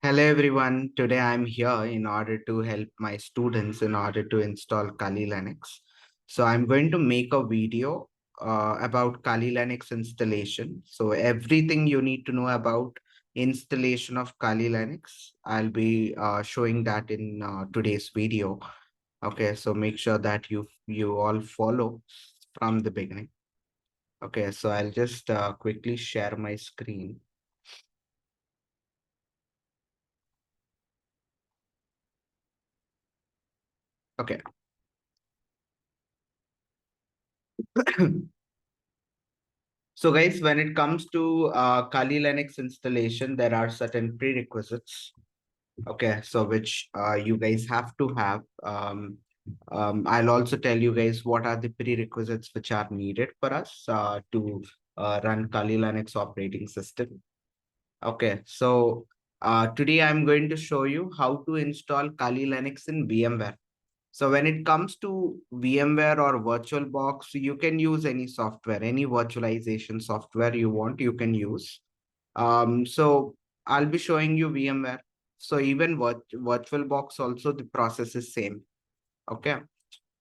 Hello everyone. Today I'm here in order to help my students in order to install Kali Linux. So I'm going to make a video about Kali Linux installation. So everything you need to know about installation of Kali Linux, I'll be showing that in today's video. Okay, so make sure that you all follow from the beginning. Okay, so I'll just quickly share my screen. Okay. So guys, when it comes to Kali Linux installation, there are certain prerequisites. Okay, so which you guys have to have. I'll also tell you guys what are the prerequisites which are needed for us to run Kali Linux operating system. Okay, so today I'm going to show you how to install Kali Linux in VMware. So when it comes to VMware or VirtualBox, you can use any software, any virtualization software you want, you can use. So I'll be showing you VMware. So even VirtualBox also the process is same. Okay.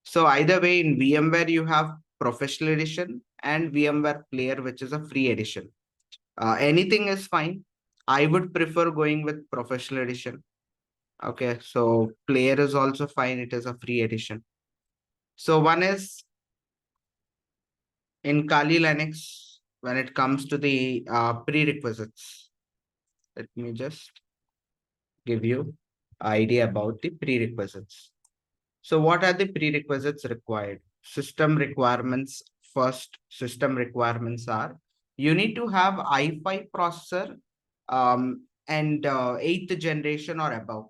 So either way in VMware you have professional edition and VMware Player, which is a free edition. Anything is fine. I would prefer going with professional edition. Okay. So Player is also fine. It is a free edition. So one is in Kali Linux when it comes to the prerequisites. Let me just give you idea about the prerequisites. So what are the prerequisites required? System requirements. First system requirements are you need to have i5 processor and eighth generation or above.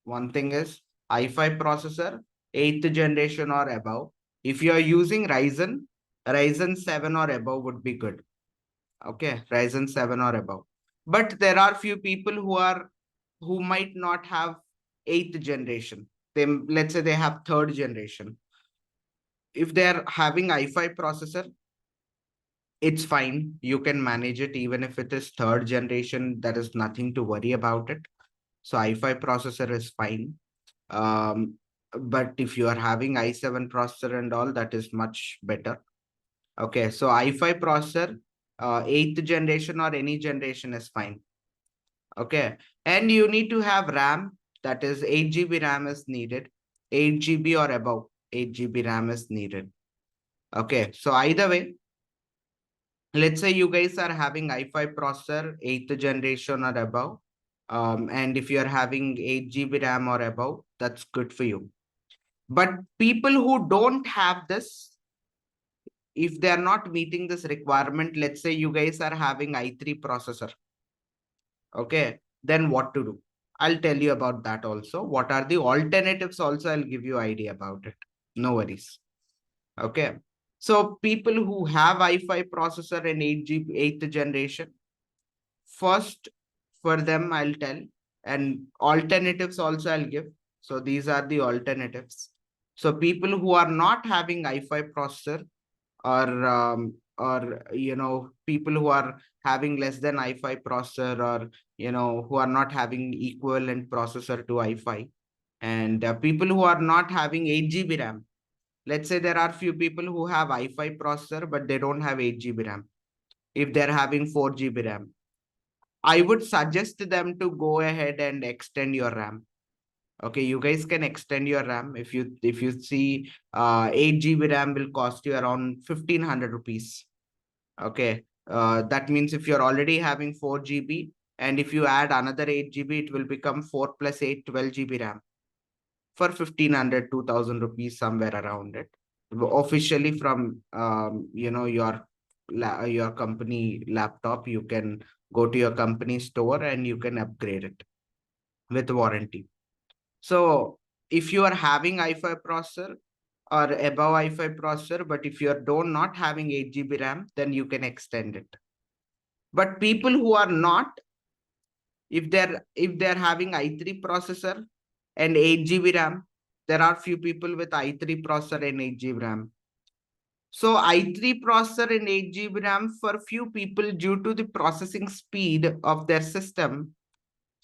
One thing is i5 processor, eighth generation or above. If you are using Ryzen 7 or above would be good. Okay, Ryzen 7 or above. But there are few people who might not have eighth generation. They let's say they have third generation. If they are having i5 processor, it's fine. You can manage it even if it is third generation. There is nothing to worry about it. So i5 processor is fine. Um, but if you are having i7 processor and all, that is much better. Okay, so i5 processor, eighth generation or any generation is fine. Okay, and you need to have RAM, that is 8 GB RAM is needed, 8 GB or above, 8 GB RAM is needed. Okay, so either way, let's say you guys are having i5 processor, 8th generation or above, and if you are having 8 GB RAM or above, that's good for you. But people who don't have this, if they are not meeting this requirement, let's say you guys are having i3 processor, okay, then what to do? I'll tell you about that also. What are the alternatives also? I'll give you idea about it. No worries. Okay. So people who have i5 processor and 8GB, 8th generation, first for them I'll tell, and alternatives also I'll give. So these are the alternatives. So people who are not having i5 processor or people who are having less than i5 processor or who are not having equivalent processor to i5 and people who are not having 8 GB RAM. Let's say there are few people who have i5 processor but they don't have 8 GB RAM. If they're having 4 GB RAM, I would suggest them to go ahead and extend your RAM. Okay, you guys can extend your RAM. If you see 8 GB RAM will cost you around 1500 rupees. Okay, that means if you're already having 4 GB and if you add another 8 GB, it will become 4 plus 8, 12 GB RAM for 1500, 2000 rupees, somewhere around it. Officially from your company laptop, you can go to your company store and you can upgrade it with warranty. So if you are having i5 processor or above i5 processor, but if you are don't not having 8 GB RAM, then you can extend it. But people who are not, if they're having i3 processor and 8 GB RAM, there are few people with i3 processor and 8 GB RAM. So i3 processor and 8 GB RAM for few people due to the processing speed of their system.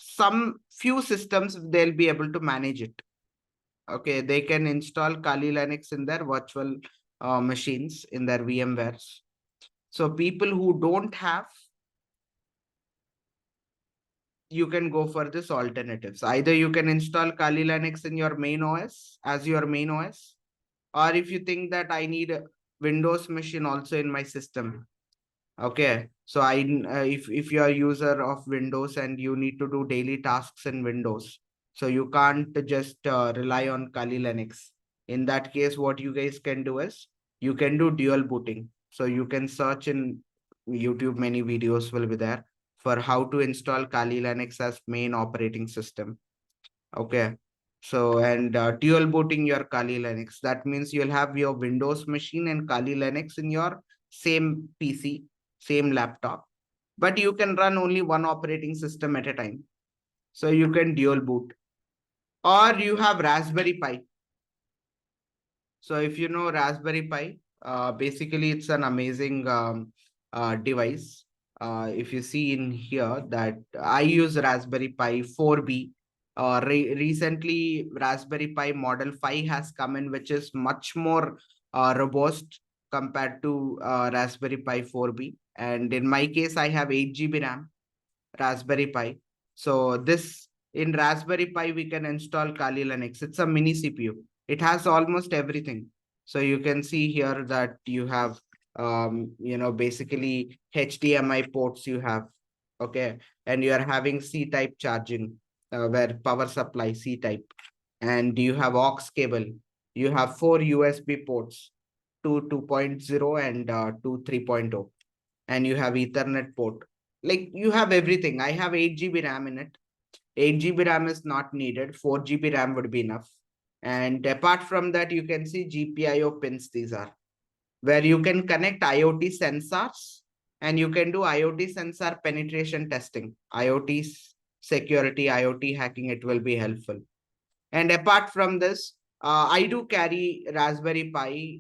some few systems they'll be able to manage it. Okay, they can install Kali Linux in their virtual machines in their VMwares. So people who don't have, you can go for this alternatives. Either you can install Kali Linux in your main OS as your main OS, or if you think that I need a Windows machine also in my system. Okay, so if you are user of Windows and you need to do daily tasks in Windows, so you can't just rely on Kali Linux. In that case, what you guys can do is you can do dual booting. So you can search in YouTube, many videos will be there for how to install Kali Linux as main operating system. Okay. So, and dual booting your Kali Linux. That means you'll have your Windows machine and Kali Linux in your same PC, same laptop, but you can run only one operating system at a time. So you can dual boot, or you have Raspberry Pi. So if you know Raspberry Pi, basically it's an amazing device. If you see in here that I use Raspberry Pi 4B. Recently, Raspberry Pi Model 5 has come in, which is much more robust compared to Raspberry Pi 4B. And in my case, I have 8 GB RAM. Raspberry Pi. So this in Raspberry Pi, we can install Kali Linux. It's a mini CPU. It has almost everything. So you can see here that you have, basically HDMI ports you have. Okay. And you are having C-type charging, where power supply C-type. And you have aux cable. You have 4 USB ports, two 2.0 and two 3.0. And you have Ethernet port. Like you have everything. I have 8 GB RAM in it. 8 GB RAM is not needed. 4 GB RAM would be enough. And apart from that, you can see GPIO pins. These are where you can connect IoT sensors and you can do IoT sensor penetration testing, IoT security, IoT hacking. It will be helpful. And apart from this, I do carry Raspberry Pi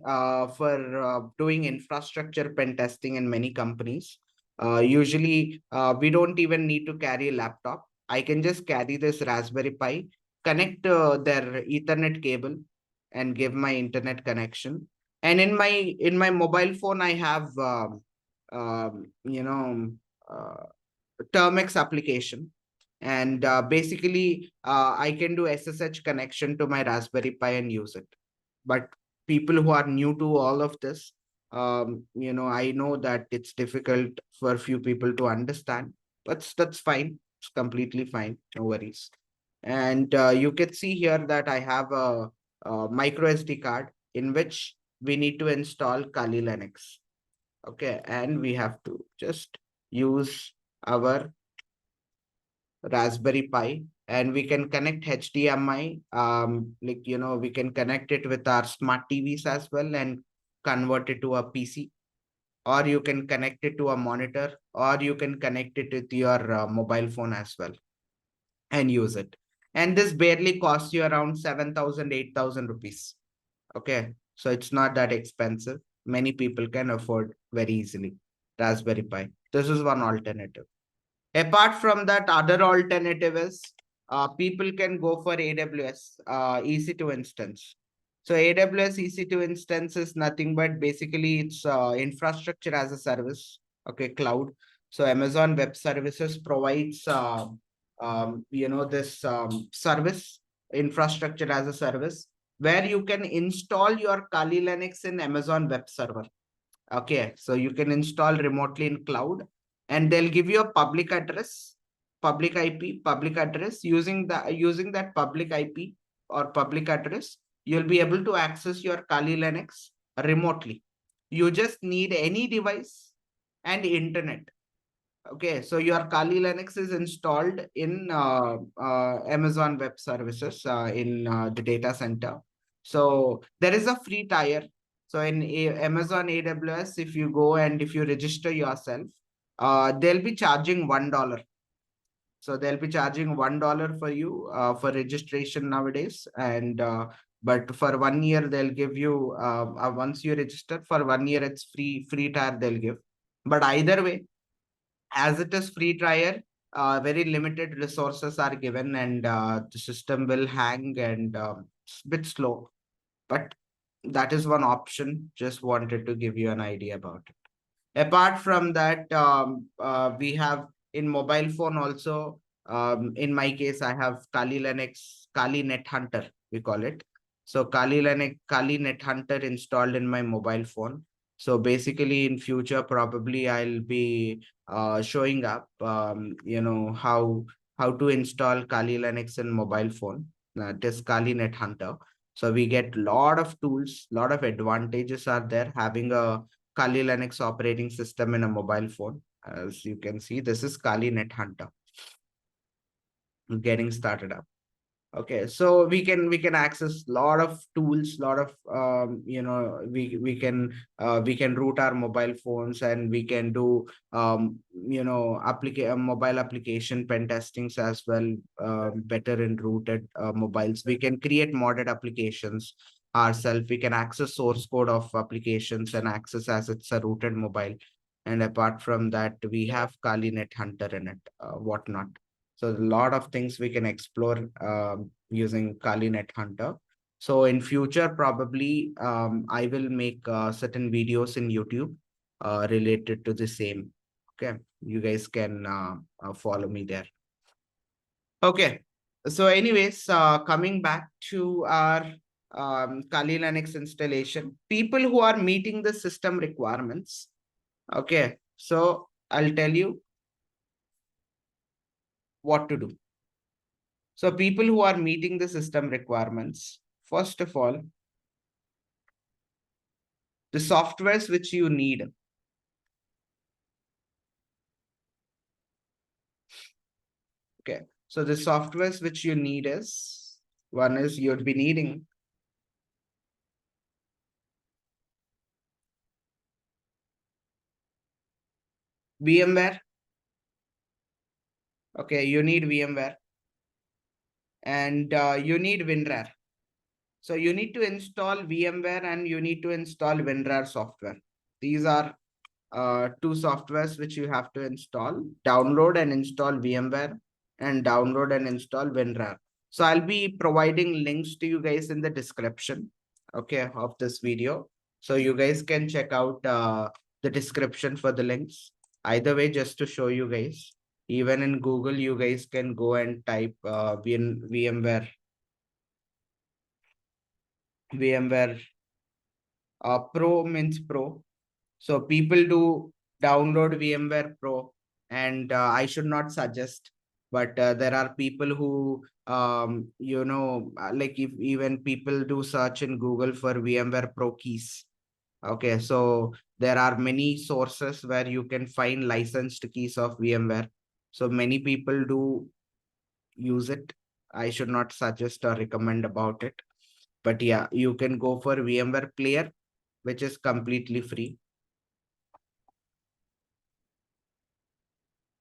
for doing infrastructure pen testing in many companies. Usually, we don't even need to carry a laptop. I can just carry this Raspberry Pi, connect their Ethernet cable, and give my internet connection. And in my mobile phone, I have um, you know uh, Termex application. And basically, I can do SSH connection to my Raspberry Pi and use it. But people who are new to all of this, I know that it's difficult for few people to understand, but that's fine. It's completely fine. No worries. And you can see here that I have a micro SD card in which we need to install Kali Linux. Okay, and we have to just use our Raspberry Pi, and we can connect HDMI. We can connect it with our smart TVs as well and convert it to a PC, or you can connect it to a monitor, or you can connect it with your mobile phone as well and use it. And this barely costs you around 7,000, 8,000 rupees. Okay, so it's not that expensive. Many people can afford very easily Raspberry Pi. This is one alternative. Apart from that, other alternative is people can go for AWS EC2 instance. So AWS EC2 instance is nothing but basically it's infrastructure as a service. Okay, cloud. So Amazon Web Services provides this service, infrastructure as a service, where you can install your Kali Linux in Amazon Web Server. Okay, so you can install remotely in cloud, and they'll give you a public address, public IP, public address. Using that public IP or public address, you'll be able to access your Kali Linux remotely. You just need any device and internet. Okay, so your Kali Linux is installed in Amazon Web Services in the data center. So there is a free tier. So in Amazon AWS, if you go and if you register yourself, they'll be charging $1. So they'll be charging $1 for you for registration nowadays. And but for 1 year, they'll give you once you register for 1 year, it's free tier they'll give. But either way, as it is free trial, very limited resources are given, and the system will hang and it's a bit slow. But that is one option. Just wanted to give you an idea about it. Apart from that, we have in mobile phone also. In my case, I have Kali Linux, Kali Net Hunter, we call it. So Kali Linux, Kali Net Hunter installed in my mobile phone. So basically, in future, probably I'll be showing up, how to install Kali Linux in mobile phone. It is Kali Net Hunter. So we get lot of tools, lot of advantages are there having a Kali Linux operating system in a mobile phone. As you can see, this is Kali Net Hunter getting started up. Okay, so we can access lot of tools, lot of we can root our mobile phones, and we can do mobile application pen testings as well, better in rooted mobiles. We can create modded applications ourselves. We can access source code of applications and access as it's a rooted mobile. And apart from that, we have Kali Net Hunter in it, whatnot. So a lot of things we can explore using Kali Net Hunter. So in future, probably I will make certain videos in YouTube related to the same. Okay, you guys can follow me there. Okay, so anyways, coming back to our Kali Linux installation, people who are meeting the system requirements. Okay, so I'll tell you what to do. So people who are meeting the system requirements, first of all, the softwares which you need. Okay. So the softwares which you need is, one is you'd be needing VMware. Okay, you need VMware, and you need WinRAR. So you need to install VMware and you need to install WinRAR software. These are two softwares which you have to install. Download and install VMware, and download and install WinRAR. So I'll be providing links to you guys in the description, okay, of this video. So you guys can check out the description for the links. Either way, just to show you guys, even in Google, you guys can go and type VMware, VMware Pro means Pro. So people do download VMware Pro, and I should not suggest, but there are people who, like if even people do search in Google for VMware Pro keys. Okay, so there are many sources where you can find licensed keys of VMware. So many people do use it. I should not suggest or recommend about it. But yeah, you can go for VMware Player, which is completely free.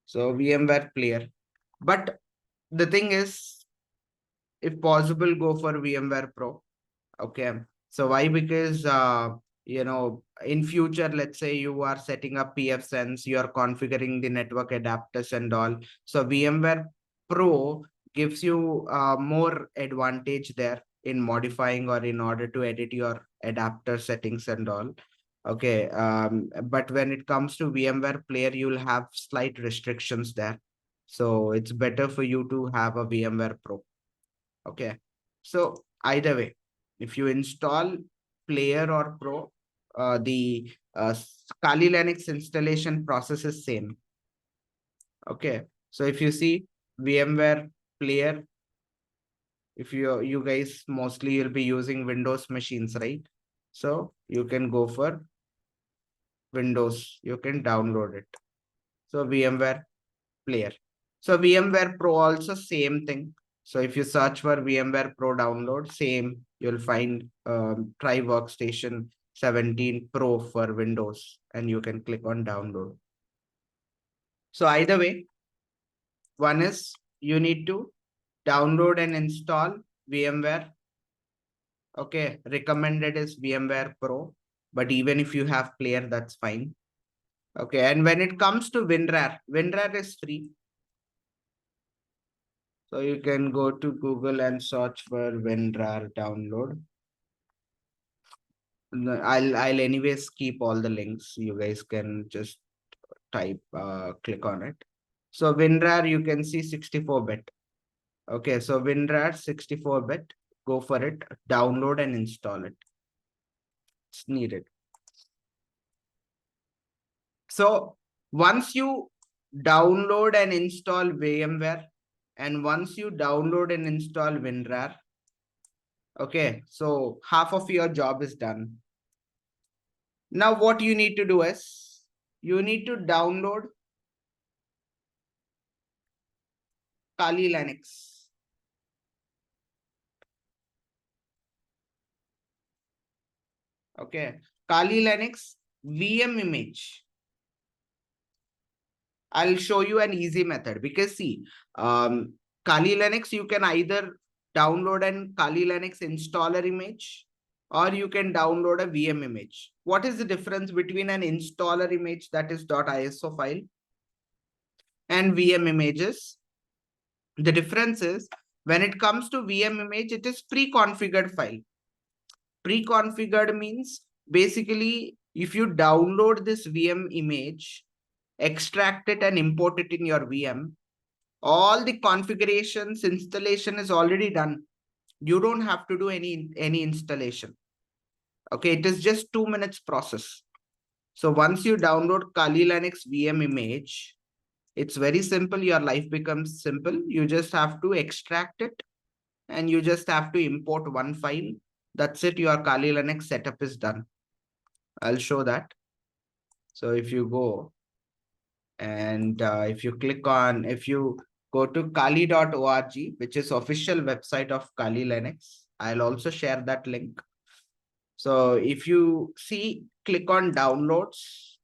So VMware Player. But the thing is, if possible, go for VMware Pro. Okay. So why? Because in future, let's say you are setting up pfSense, you are configuring the network adapters and all. So VMware Pro gives you more advantage there in modifying or in order to edit your adapter settings and all. Okay. But when it comes to VMware Player, you'll have slight restrictions there. So it's better for you to have a VMware Pro. Okay. So either way, if you install Player or Pro, the Kali Linux installation process is same. Okay. So if you see VMware Player, if you guys mostly you'll be using Windows machines, right? So you can go for Windows. You can download it. So VMware Player. So VMware Pro also same thing. So if you search for VMware Pro download, same, you'll find Try Workstation 17 Pro for Windows, and you can click on download. So either way, one is you need to download and install VMware. Okay, recommended is VMware Pro, but even if you have Player, that's fine. Okay, and when it comes to WinRAR, WinRAR is free. So you can go to Google and search for WinRAR download. I'll anyways keep all the links. You guys can just click on it. So WinRAR, you can see 64-bit. Okay, so WinRAR 64-bit. Go for it. Download and install it. It's needed. So once you download and install VMware, and once you download and install WinRAR, okay, so half of your job is done. Now what you need to do is, you need to download Kali Linux. Okay, Kali Linux VM image. I'll show you an easy method because see, Kali Linux, you can either download an Kali Linux installer image or you can download a VM image. What is the difference between an installer image, that is .iso file, and VM images? The difference is, when it comes to VM image, it is pre-configured file. Pre-configured means basically if you download this VM image, extract it and import it in your VM, all the configurations, installation is already done. You don't have to do any installation. Okay, it is just 2 minutes process. So once you download Kali Linux VM image, it's very simple. Your life becomes simple. You just have to extract it and you just have to import one file. That's it. Your Kali Linux setup is done. I'll show that. So if you go and if you go to kali.org, which is official website of Kali Linux, I'll also share that link. So if you see, click on downloads.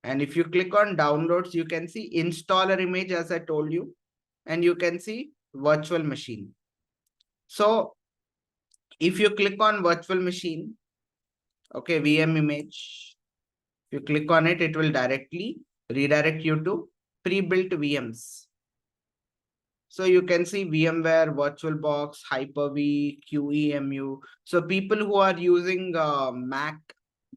And if you click on downloads, you can see installer image, as I told you, and you can see virtual machine. So if you click on virtual machine, okay, VM image, if you click on it, it will directly redirect you to pre-built VMs. So you can see VMware, VirtualBox, Hyper-V, QEMU. So people who are using Mac,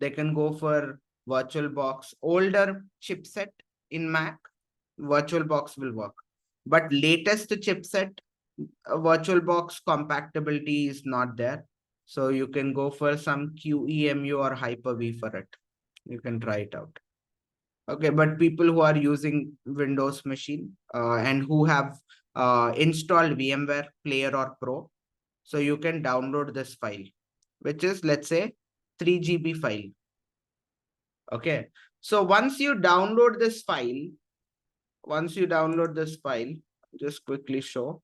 they can go for VirtualBox. Older chipset in Mac, VirtualBox will work. But latest chipset, VirtualBox compatibility is not there. So you can go for some QEMU or Hyper-V for it. You can try it out. Okay, but people who are using Windows machine and who have installed VMware Player or Pro, so you can download this file, which is, let's say, 3 GB file. Okay, so once you download this file, just quickly show.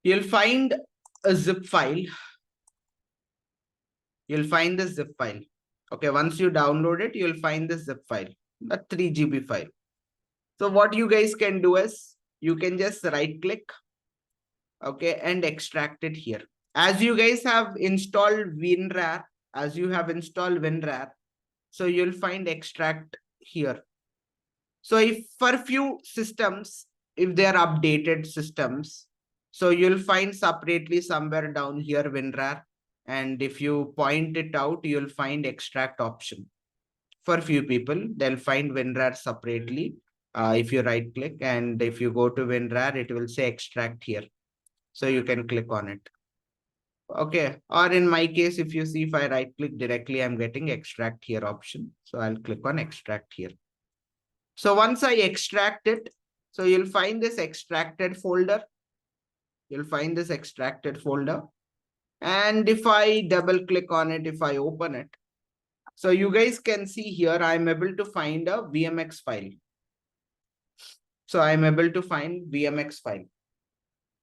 You'll find a zip file. You'll find this zip file. Okay, once you download it, you'll find this zip file, the 3 GB file. So what you guys can do is, you can just right click, okay, and extract it here. As you guys have installed WinRAR, so you'll find extract here. So if for few systems, if they are updated systems, so you'll find separately somewhere down here WinRAR. And if you point it out, you'll find extract option. For few people, they'll find WinRAR separately. If you right click and if you go to WinRAR, it will say extract here. So you can click on it. Okay. Or in my case, if you see, if I right click directly, I'm getting extract here option. So I'll click on extract here. So once I extract it, so you'll find this extracted folder. And if I double click on it, if I open it, so you guys can see here, I'm able to find a VMX file. So I'm able to find VMX file.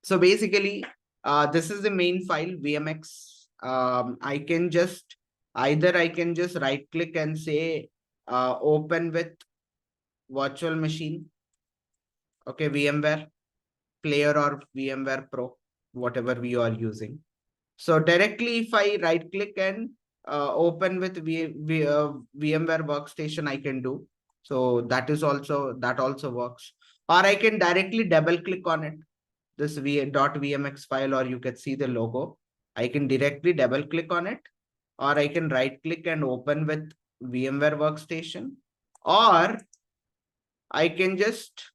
So basically, this is the main file, VMX. I can just right click and say open with virtual machine. Okay, VMware Player or VMware Pro, whatever we are using. So directly, if I right click and open with VMware workstation I can do. So that also works. Or I can directly double click on it, this .vmx file, or you can see the logo. I can directly double click on it, or I can right click and open with VMware workstation, or I can just,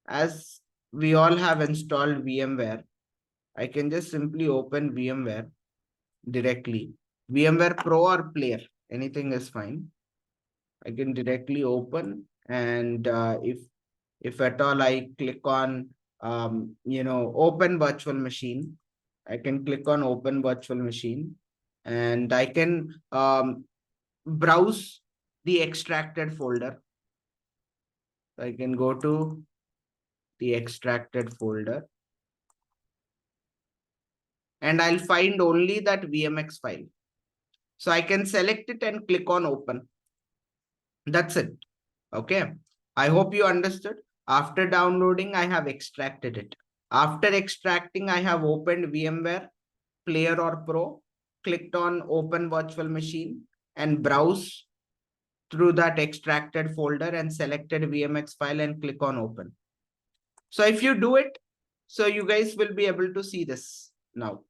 as we all have installed VMware, I can just simply open VMware directly. VMware Pro or Player, anything is fine. I can directly open, and if at all I click on open virtual machine, I can click on open virtual machine, and I can browse the extracted folder. I can go to the extracted folder, and I'll find only that VMX file. So I can select it and click on open. That's it. Okay. I hope you understood. After downloading, I have extracted it. After extracting, I have opened VMware Player or Pro, clicked on open virtual machine, and browse through that extracted folder and selected VMX file and click on open. So if you do it, so you guys will be able to see this now.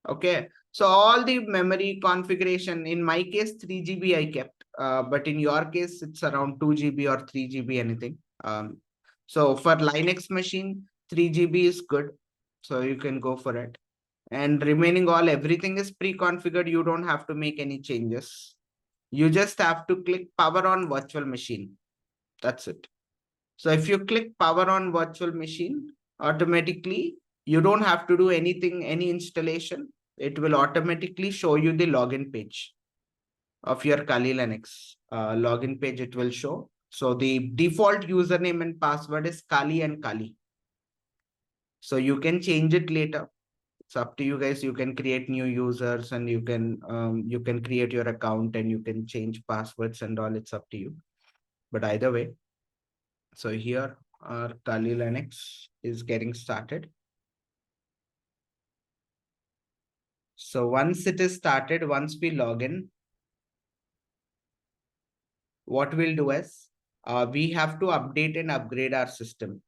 Okay. So all the memory configuration, in my case, 3 GB I kept, but in your case, it's around 2 GB or 3 GB, anything. So for Linux machine, 3 GB is good. So you can go for it. And remaining everything is pre-configured. You don't have to make any changes. You just have to click power on virtual machine. That's it. So if you click power on virtual machine, automatically, you don't have to do anything, any installation. It will automatically show you the login page of your Kali Linux. Login page it will show. So the default username and password is Kali and Kali. So you can change it later. It's up to you guys. You can create new users, and you can create your account, and you can change passwords and all. It's up to you. But either way, so here our Kali Linux is getting started. So once it is started, once we log in, what we'll do is we have to update and upgrade our system.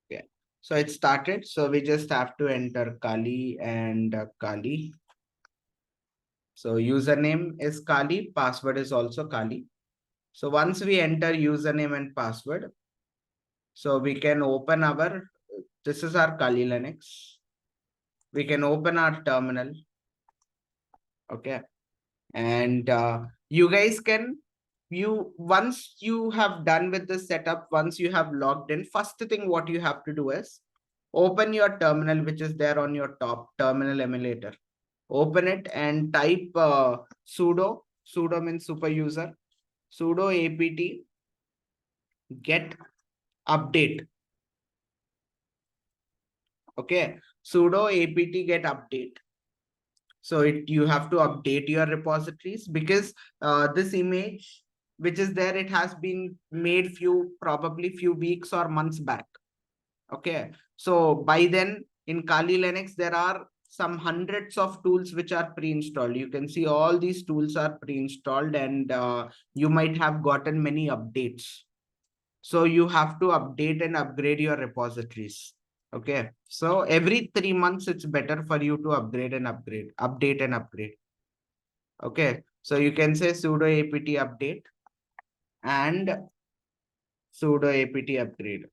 Yeah. So it started. So we just have to enter Kali and Kali. So username is Kali, password is also Kali. So once we enter username and password, so we can open this is our Kali Linux. We can open our terminal. Okay. And you guys can, once you have done with the setup, once you have logged in, first thing what you have to do is open your terminal, which is there on your top terminal emulator. Open it and type sudo means super user, sudo apt get update. Okay, sudo apt get update. So you have to update your repositories, because this image which is there, it has been made probably few weeks or months back. Okay, so by then in Kali Linux there are some hundreds of tools which are pre-installed. You can see all these tools are pre-installed, and you might have gotten many updates. So you have to update and upgrade your repositories. Okay, so every 3 months it's better for you to update and upgrade. Okay, so you can say sudo apt update and sudo apt upgrade.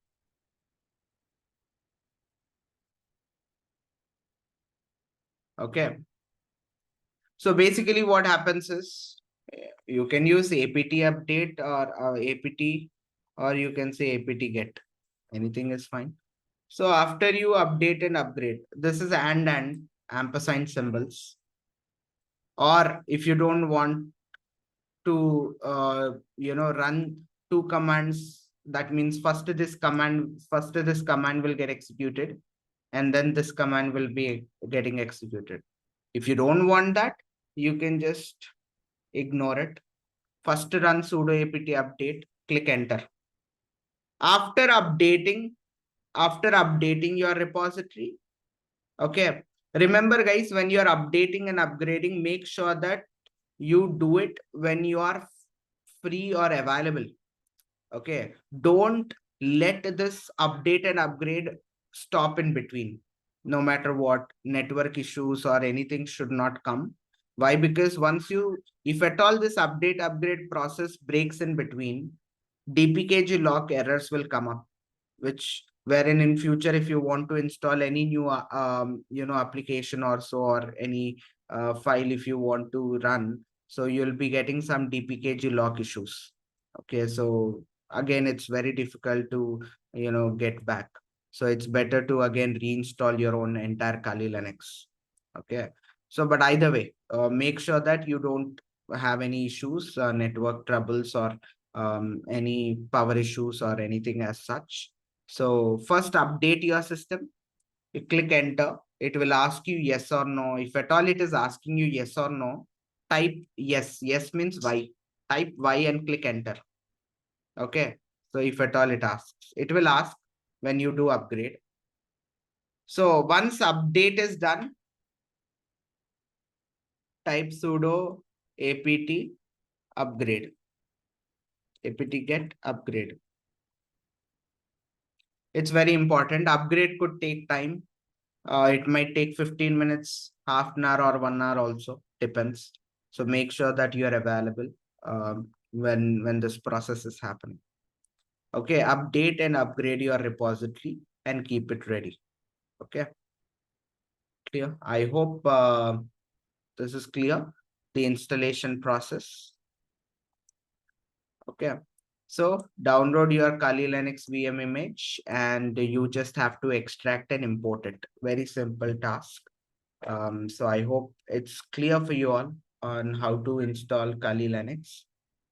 Okay, so basically what happens is you can use apt update or apt, or you can say apt get. Anything is fine. So after you update and upgrade, this is and ampersand symbols. Or if you don't want to run two commands, that means first this command will get executed, and then this command will be getting executed. If you don't want that, you can just ignore it. First run sudo apt update, click enter. After updating, your repository, okay. Remember guys, when you're updating and upgrading, make sure that you do it when you are free or available. Okay. Don't let this update and upgrade stop in between. No matter what, network issues or anything should not come. Why? Because once you, if at all this update upgrade process breaks in between, DPKG lock errors will come up, which wherein in future, if you want to install any new application or so, or any file if you want to run, so you'll be getting some DPKG lock issues. Okay, so again it's very difficult to get back. So it's better to again reinstall your own entire Kali Linux. Okay, so but either way, make sure that you don't have any issues, network troubles, or any power issues or anything as such. So first update your system. You click enter. It will ask you yes or no. If at all it is asking you yes or no, type yes. Yes means Y. Type Y and click enter. Okay. So if at all it asks, it will ask when you do upgrade. So once update is done, type sudo apt upgrade. Apt get upgrade. It's very important. Upgrade could take time. It might take 15 minutes, half an hour, or 1 hour also, depends. So make sure that you are available when this process is happening. Okay, update and upgrade your repository and keep it ready. Okay, clear. I hope this is clear. The installation process. Okay. So download your Kali Linux VM image and you just have to extract and import it. Very simple task. So I hope it's clear for you all on how to install Kali Linux.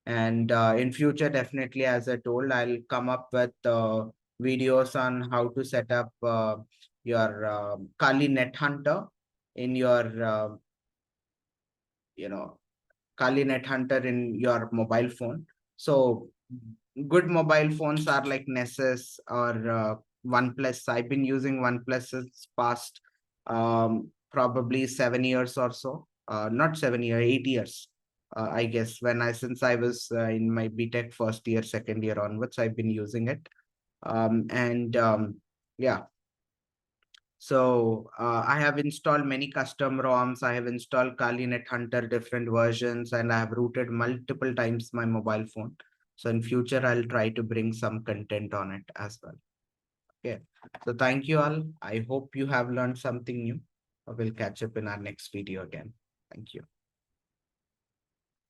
And in future, definitely, as I told, I'll come up with videos on how to set up your Kali Net Hunter in your, Kali Net Hunter in your mobile phone. So good mobile phones are like Nessus or OnePlus. I've been using OnePlus since past probably 7 years or so. Not 7 years, 8 years. I guess since I was in my BTech first year, second year onwards, I've been using it. And yeah, so I have installed many custom ROMs. I have installed Kali Net Hunter different versions, and I have rooted multiple times my mobile phone. So in future, I'll try to bring some content on it as well. Okay. So thank you all. I hope you have learned something new. We'll catch up in our next video again. Thank you.